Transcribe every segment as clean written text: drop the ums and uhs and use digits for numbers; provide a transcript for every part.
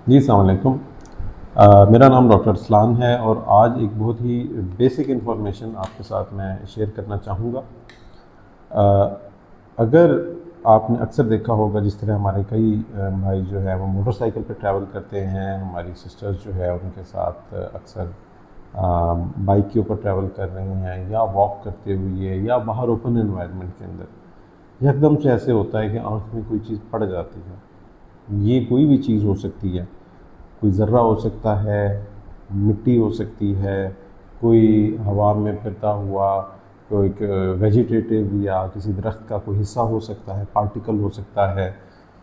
جی السلام علیکم۔ میرا نام ڈاکٹر ارسلان ہے اور آج ایک بہت ہی بیسک انفارمیشن آپ کے ساتھ میں شیئر کرنا چاہوں گا۔ اگر آپ نے اکثر دیکھا ہوگا جس طرح ہمارے کئی بھائی جو ہے وہ موٹر سائیکل پہ ٹریول کرتے ہیں، ہماری سسٹرز جو ہے ان کے ساتھ اکثر بائک کے اوپر ٹریول کر رہی ہیں یا واک کرتے ہوئے یا باہر اوپن انوائرمنٹ کے اندر یکدم سے ایسے ہوتا ہے کہ آنکھ میں کوئی چیز پڑ جاتی ہے۔ یہ کوئی بھی چیز ہو سکتی ہے، کوئی ذرہ ہو سکتا ہے، مٹی ہو سکتی ہے، کوئی ہوا میں پھرتا ہوا کوئی ویجیٹیٹیو یا کسی درخت کا کوئی حصہ ہو سکتا ہے، پارٹیکل ہو سکتا ہے۔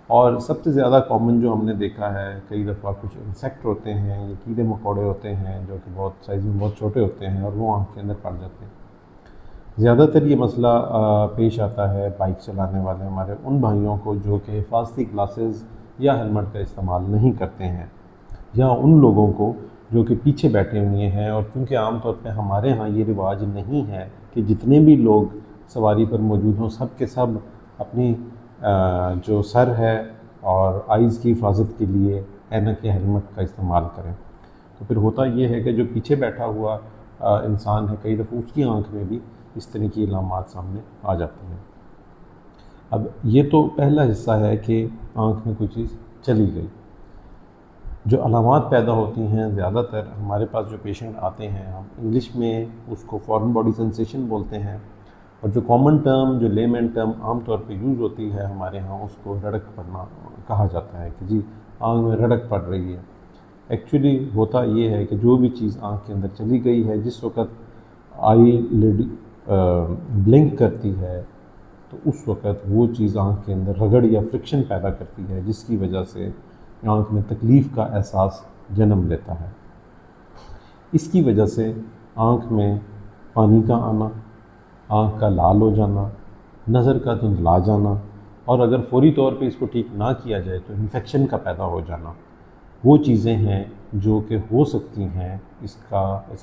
اور سب سے زیادہ کامن جو ہم نے دیکھا ہے کئی دفعہ کچھ انسیکٹ ہوتے ہیں یا کیڑے مکوڑے ہوتے ہیں جو کہ بہت سائز میں بہت چھوٹے ہوتے ہیں اور وہ آنکھ کے اندر پڑ جاتے ہیں۔ زیادہ تر یہ مسئلہ پیش آتا ہے بائک چلانے والے ہمارے ان بھائیوں کو جو کہ حفاظتی گلاسز یا ہیلمٹ کا استعمال نہیں کرتے ہیں، یا ان لوگوں کو جو کہ پیچھے بیٹھے ہوئے ہیں۔ اور کیونکہ عام طور پہ ہمارے ہاں یہ رواج نہیں ہے کہ جتنے بھی لوگ سواری پر موجود ہوں سب کے سب اپنی جو سر ہے اور آئیز کی حفاظت کے لیے اینک یا ہیلمٹ کا استعمال کریں۔ تو پھر ہوتا یہ ہے کہ جو پیچھے بیٹھا ہوا انسان ہے کئی دفعہ اس کی آنکھ میں بھی اس طرح کی علامات سامنے آ جاتی ہیں۔ اب یہ تو پہلا حصہ ہے کہ آنکھ میں کوئی چیز چلی گئی۔ جو علامات پیدا ہوتی ہیں زیادہ تر ہمارے پاس جو پیشنٹ آتے ہیں، ہم انگلش میں اس کو فارن باڈی سینسیشن بولتے ہیں، اور جو کامن ٹرم جو لیمن ٹرم عام طور پہ یوز ہوتی ہے ہمارے ہاں اس کو رڑک پڑنا کہا جاتا ہے کہ جی آنکھ میں رڑک پڑ رہی ہے۔ ایکچولی ہوتا یہ ہے کہ جو بھی چیز آنکھ کے اندر چلی گئی ہے، جس وقت آئی لڈ بلنک کرتی ہے تو اس وقت وہ چیز آنکھ کے اندر رگڑ یا فرکشن پیدا کرتی ہے، جس کی وجہ سے آنکھ میں تکلیف کا احساس جنم لیتا ہے۔ اس کی وجہ سے آنکھ میں پانی کا آنا، آنکھ کا لال ہو جانا، نظر کا دھندلا جانا، اور اگر فوری طور پہ اس کو ٹھیک نہ کیا جائے تو انفیکشن کا پیدا ہو جانا، وہ چیزیں ہیں جو کہ ہو سکتی ہیں۔ اس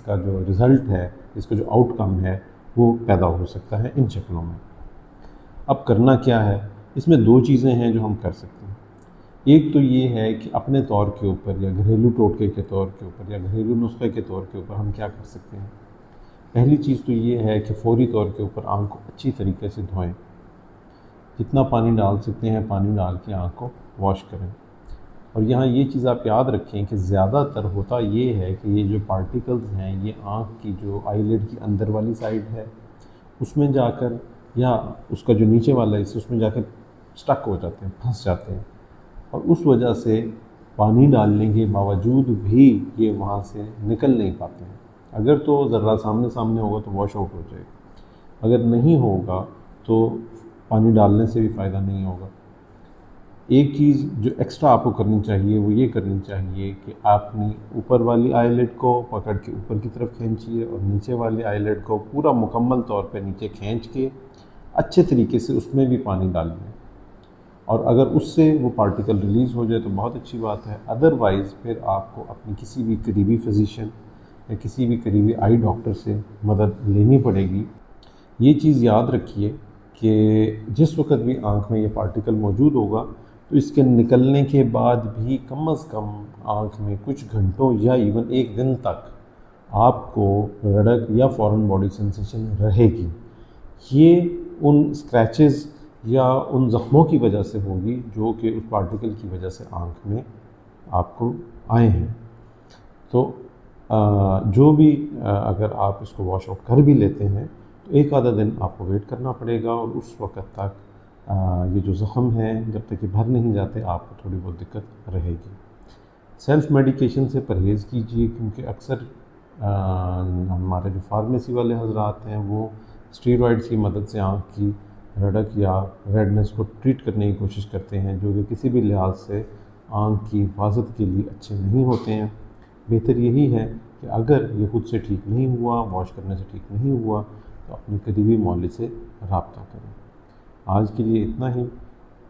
کا جو رزلٹ ہے، اس کا جو آؤٹ کم ہے وہ پیدا ہو سکتا ہے ان شکلوں میں۔ اب کرنا کیا ہے؟ اس میں دو چیزیں ہیں جو ہم کر سکتے ہیں۔ ایک تو یہ ہے کہ اپنے طور کے اوپر یا گھریلو ٹوٹکے کے طور کے اوپر یا گھریلو نسخے کے طور کے اوپر ہم کیا کر سکتے ہیں۔ پہلی چیز تو یہ ہے کہ فوری طور کے اوپر آنکھ کو اچھی طریقے سے دھوئیں، جتنا پانی ڈال سکتے ہیں پانی ڈال کے آنکھ کو واش کریں۔ اور یہاں یہ چیز آپ یاد رکھیں کہ زیادہ تر ہوتا یہ ہے کہ یہ جو پارٹیکلز ہیں یہ آنکھ کی جو آئی لڈ کی اندر والی سائڈ ہے اس میں جا کر، یا اس کا جو نیچے والا حصہ اس میں جا کر سٹک ہو جاتے ہیں، پھنس جاتے ہیں، اور اس وجہ سے پانی ڈالنے کے باوجود بھی یہ وہاں سے نکل نہیں پاتے ہیں۔ اگر تو ذرہ سامنے ہوگا تو واش آؤٹ ہو جائے گا، اگر نہیں ہوگا تو پانی ڈالنے سے بھی فائدہ نہیں ہوگا۔ ایک چیز جو ایکسٹرا آپ کو کرنی چاہیے وہ یہ کرنی چاہیے کہ آپ نے اوپر والی آئی لڈ کو پکڑ کے اوپر کی طرف کھینچیے اور نیچے والی آئی لڈ کو پورا مکمل طور پہ نیچے کھینچ کے اچھے طریقے سے اس میں بھی پانی ڈالیے، اور اگر اس سے وہ پارٹیکل ریلیز ہو جائے تو بہت اچھی بات ہے۔ ادروائز پھر آپ کو اپنی کسی بھی قریبی فزیشین یا کسی بھی قریبی آئی ڈاکٹر سے مدد لینی پڑے گی۔ یہ چیز یاد رکھیے کہ جس وقت بھی آنکھ میں یہ پارٹیکل موجود ہوگا تو اس کے نکلنے کے بعد بھی کم از کم آنکھ میں کچھ گھنٹوں یا ایون ایک دن تک آپ کو رڑک یا فارن باڈی سینسیشن رہے گی۔ یہ ان اسکریچز یا ان زخموں کی وجہ سے ہوگی جو کہ اس پارٹیکل کی وجہ سے آنکھ میں آپ کو آئے ہیں۔ تو جو بھی اگر آپ اس کو واش آؤٹ کر بھی لیتے ہیں تو ایک آدھا دن آپ کو ویٹ کرنا پڑے گا، اور اس وقت تک یہ جو زخم ہے جب تک یہ بھر نہیں جاتے آپ کو تھوڑی بہت دقت رہے گی۔ سیلف میڈیکیشن سے پرہیز کیجیے، کیونکہ اکثر ہمارے جو فارمیسی والے حضرات ہیں وہ اسٹیرائڈز کی مدد سے آنکھ کی رڑک یا ریڈنس کو ٹریٹ کرنے کی کوشش کرتے ہیں، جو کہ کسی بھی لحاظ سے آنکھ کی حفاظت کے لیے اچھے نہیں ہوتے ہیں۔ بہتر یہی ہے کہ اگر یہ خود سے ٹھیک نہیں ہوا، واش کرنے سے ٹھیک نہیں ہوا، تو اپنے قریبی معالج سے رابطہ کریں۔ آج کے لیے اتنا ہی،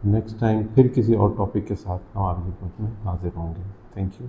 نیکسٹ ٹائم پھر کسی اور ٹاپک کے ساتھ ہماری خدمت میں حاضر ہوں گے۔ Thank you.